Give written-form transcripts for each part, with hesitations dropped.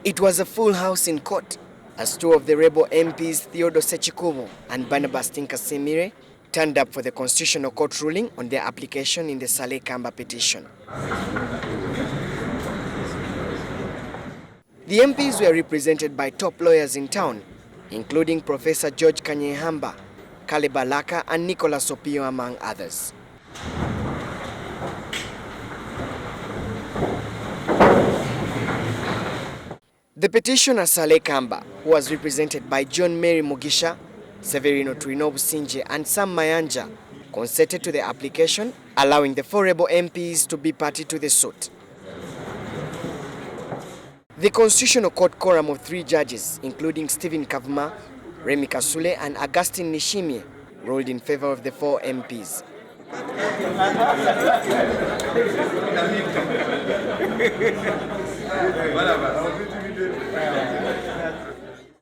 It was a full house in court as two of the rebel MPs, Theodore Ssekikubo and Barnabas Tinkasemire, turned up for the Constitutional Court ruling on their application in the Saleh Kamba petition. The MPs were represented by top lawyers in town, including Professor George Kanyehamba, Caleb Alaka and Nicholas Opio, among others. The petitioner Saleh Kamba, who was represented by John Mary Mugisha, Severino Tuinobu Sinje and Sam Mayanja, consented to the application, allowing the four rebel MPs to be party to the suit. The Constitutional Court quorum of 3 judges, including Stephen Kavuma, Remi Kasule and Augustine Nishimye, ruled in favor of the 4 MPs.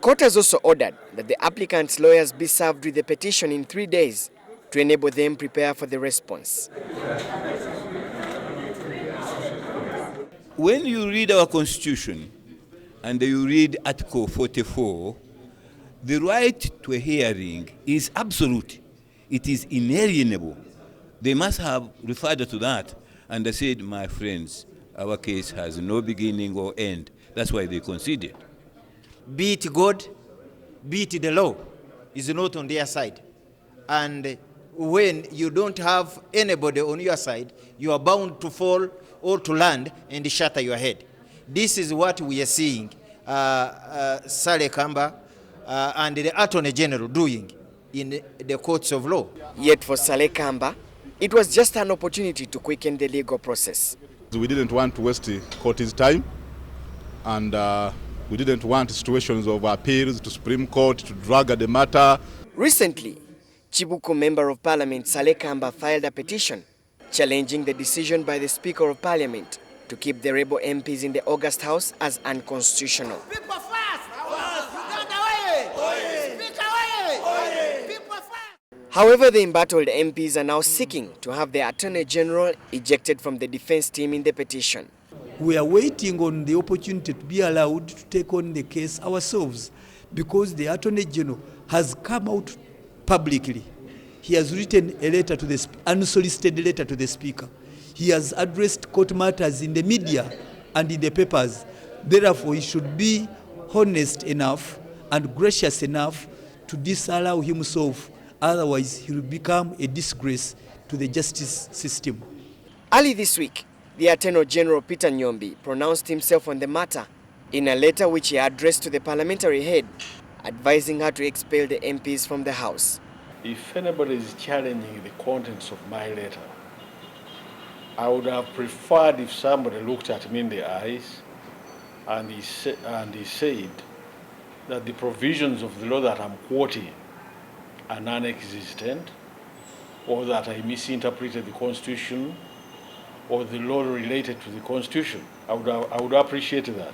Court has also ordered that the applicant's lawyers be served with the petition in 3 days to enable them prepare for the response. When you read our Constitution and you read Article 44, the right to a hearing is absolute. It is inalienable. They must have referred to that and they said, my friends, our case has no beginning or end. That's why they conceded. Be it God, be it the law, is not on their side. And when you don't have anybody on your side, you are bound to fall or to land and shatter your head. This is what we are seeing Saleh Kamba and the Attorney General doing in the courts of law. Yet for Saleh Kamba, it was just an opportunity to quicken the legal process. We didn't want to waste the court's time, and we didn't want situations of appeals to Supreme Court to drag the matter. Recently, Kibuku Member of Parliament Saleh Kamba filed a petition challenging the decision by the Speaker of Parliament to keep the rebel MPs in the August House as unconstitutional. However, the embattled MPs are now seeking to have the Attorney General ejected from the defense team in the petition. We are waiting on the opportunity to be allowed to take on the case ourselves because the Attorney General has come out publicly. He has written a letter to the unsolicited letter to the Speaker. He has addressed court matters in the media and in the papers. Therefore, he should be honest enough and gracious enough to disallow himself. Otherwise, he will become a disgrace to the justice system. Early this week, the Attorney General Peter Nyombi pronounced himself on the matter in a letter which he addressed to the parliamentary head, advising her to expel the MPs from the House. If anybody is challenging the contents of my letter, I would have preferred if somebody looked at me in the eyes and he said that the provisions of the law that I'm quoting are non-existent, or that I misinterpreted the Constitution or the law related to the Constitution. I would appreciate that.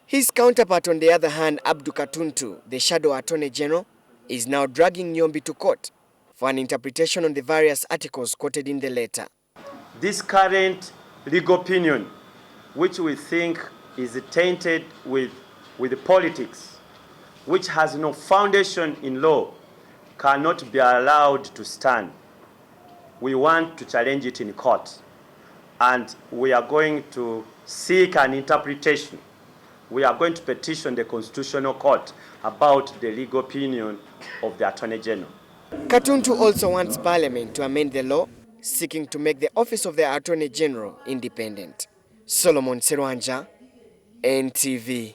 His counterpart, on the other hand, Abdu Katuntu, the Shadow Attorney General, is now dragging Nyombi to court for an interpretation on the various articles quoted in the letter. This current legal opinion, which we think is tainted with politics, which has no foundation in law, cannot be allowed to stand. We want to challenge it in court, and we are going to seek an interpretation. We are going to petition the Constitutional Court about the legal opinion of the Attorney General. Katuntu also wants Parliament to amend the law, seeking to make the office of the Attorney General independent. Solomon Serwanja, NTV.